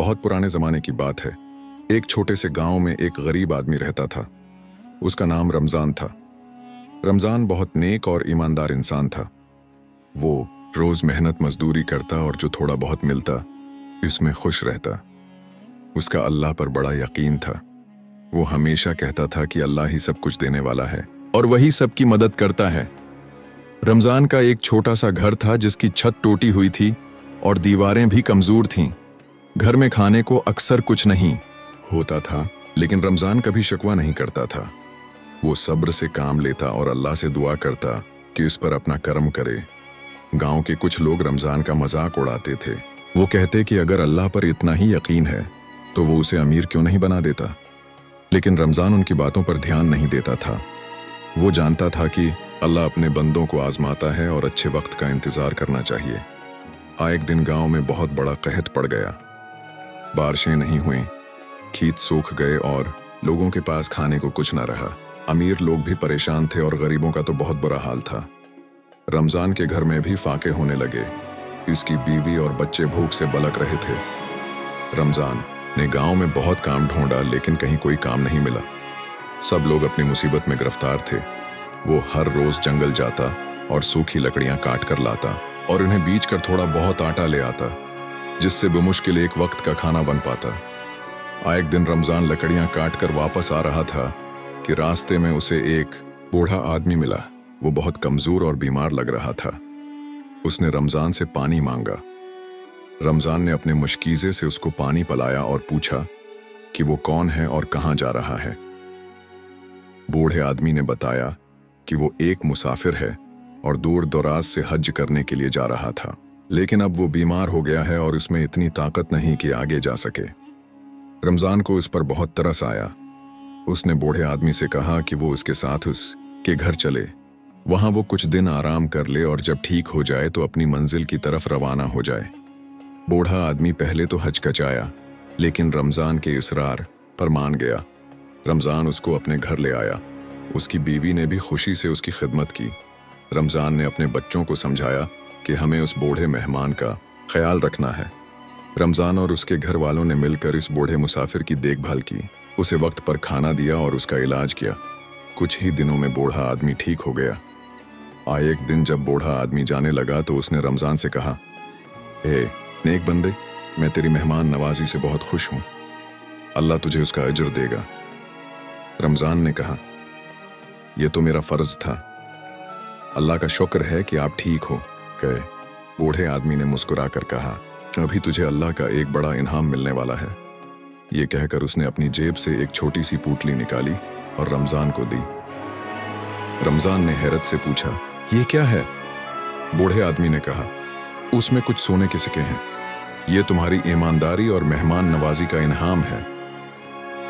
बहुत पुराने ज़माने की बात है। एक छोटे से गांव में एक गरीब आदमी रहता था। उसका नाम रमज़ान था। रमज़ान बहुत नेक और ईमानदार इंसान था। वो रोज़ मेहनत मजदूरी करता और जो थोड़ा बहुत मिलता इसमें खुश रहता। उसका अल्लाह पर बड़ा यकीन था। वो हमेशा कहता था कि अल्लाह ही सब कुछ देने वाला है और वही सबकी मदद करता है। रमज़ान का एक छोटा सा घर था जिसकी छत टूटी हुई थी और दीवारें भी कमज़ोर थीं। घर में खाने को अक्सर कुछ नहीं होता था, लेकिन रमज़ान कभी शिकवा नहीं करता था। वो सब्र से काम लेता और अल्लाह से दुआ करता कि उस पर अपना करम करे। गांव के कुछ लोग रमज़ान का मजाक उड़ाते थे। वो कहते कि अगर अल्लाह पर इतना ही यकीन है तो वो उसे अमीर क्यों नहीं बना देता। लेकिन रमज़ान उनकी बातों पर ध्यान नहीं देता था। वो जानता था कि अल्लाह अपने बंदों को आजमाता है और अच्छे वक्त का इंतज़ार करना चाहिए। एक दिन गांव में बहुत बड़ा कहत पड़ गया। बारिशें नहीं हुई, खेत सूख गए और लोगों के पास खाने को कुछ न रहा। अमीर लोग भी परेशान थे और गरीबों का तो बहुत बुरा हाल था। रमज़ान के घर में भी फाके होने लगे। इसकी बीवी और बच्चे भूख से बलक रहे थे। रमज़ान ने गांव में बहुत काम ढूंढा, लेकिन कहीं कोई काम नहीं मिला। सब लोग अपनी मुसीबत में गिरफ्तार थे। वो हर रोज जंगल जाता और सूखी लकड़ियां काट कर लाता और उन्हें बीच कर थोड़ा बहुत आटा ले आता, जिससे बेमुश्किल एक वक्त का खाना बन पाता। एक दिन रमज़ान लकड़ियां काट कर वापस आ रहा था कि रास्ते में उसे एक बूढ़ा आदमी मिला। वो बहुत कमजोर और बीमार लग रहा था। उसने रमज़ान से पानी मांगा। रमज़ान ने अपने मुश्कीज़े से उसको पानी पिलाया और पूछा कि वो कौन है और कहाँ जा रहा है। बूढ़े आदमी ने बताया कि वो एक मुसाफिर है और दूर दराज से हज करने के लिए जा रहा था, लेकिन अब वो बीमार हो गया है और उसमें इतनी ताकत नहीं कि आगे जा सके। रमज़ान को इस पर बहुत तरस आया। उसने बूढ़े आदमी से कहा कि वो उसके साथ उसके घर चले। वहां वो कुछ दिन आराम कर ले और जब ठीक हो जाए तो अपनी मंजिल की तरफ रवाना हो जाए। बूढ़ा आदमी पहले तो हचकचाया, लेकिन रमज़ान के इसरार पर मान गया। रमज़ान उसको अपने घर ले आया। उसकी बीवी ने भी खुशी से उसकी खिदमत की। रमज़ान ने अपने बच्चों को समझाया कि हमें उस बूढ़े मेहमान का ख्याल रखना है। रमज़ान और उसके घर वालों ने मिलकर इस बूढ़े मुसाफिर की देखभाल की, उसे वक्त पर खाना दिया और उसका इलाज किया। कुछ ही दिनों में बूढ़ा आदमी ठीक हो गया। एक दिन जब बूढ़ा आदमी जाने लगा तो उसने रमज़ान से कहा, नेक बंदे, मैं तेरी मेहमान नवाजी से बहुत खुश हूँ। अल्लाह तुझे उसका अजर देगा। रमज़ान ने कहा, यह तो मेरा फर्ज था। अल्लाह का शुक्र है कि आप ठीक हो गए। बूढ़े आदमी ने मुस्कुरा कर कहा, अभी तुझे अल्लाह का एक बड़ा इनाम मिलने वाला है। ये कहकर उसने अपनी जेब से एक छोटी सी पूटली निकाली और रमज़ान को दी। रमज़ान ने हैरत से पूछा, ये क्या है? बूढ़े आदमी ने कहा, उसमें कुछ सोने के सिक्के हैं। ये तुम्हारी ईमानदारी और मेहमान नवाजी का इनाम है।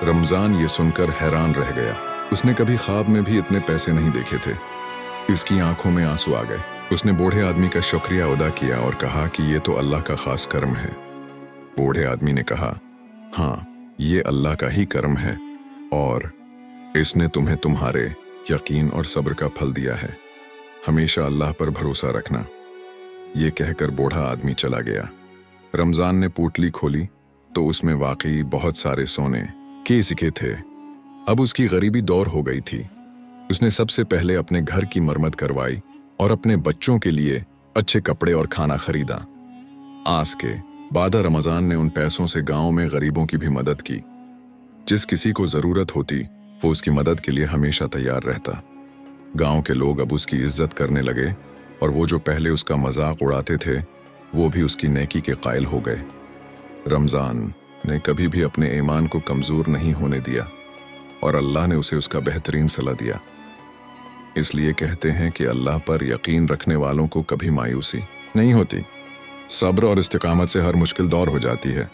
रमज़ान ये सुनकर हैरान रह गया। उसने कभी ख्वाब में भी इतने पैसे नहीं देखे थे। इसकी आंखों में आंसू आ गए। उसने बूढ़े आदमी का शुक्रिया अदा किया और कहा कि ये तो अल्लाह का खास कर्म है। बूढ़े आदमी ने कहा, हाँ, ये अल्लाह का ही कर्म है और इसने तुम्हें तुम्हारे यकीन और सब्र का फल दिया है। हमेशा अल्लाह पर भरोसा रखना। ये कहकर बूढ़ा आदमी चला गया। रमज़ान ने पोटली खोली तो उसमें वाकई बहुत सारे सोने के सिक्के थे। अब उसकी गरीबी दूर हो गई थी। उसने सबसे पहले अपने घर की मरम्मत करवाई और अपने बच्चों के लिए अच्छे कपड़े और खाना खरीदा। आज के बाद रमज़ान ने उन पैसों से गांव में गरीबों की भी मदद की। जिस किसी को ज़रूरत होती वो उसकी मदद के लिए हमेशा तैयार रहता। गांव के लोग अब उसकी इज्जत करने लगे और वो जो पहले उसका मजाक उड़ाते थे वो भी उसकी नेकी के कायल हो गए। रमज़ान ने कभी भी अपने ईमान को कमज़ोर नहीं होने दिया और अल्लाह ने उसे उसका बेहतरीन सलाह दिया। इसलिए कहते हैं कि अल्लाह पर यकीन रखने वालों को कभी मायूसी नहीं होती। सब्र और इस्तिकामत से हर मुश्किल दूर हो जाती है।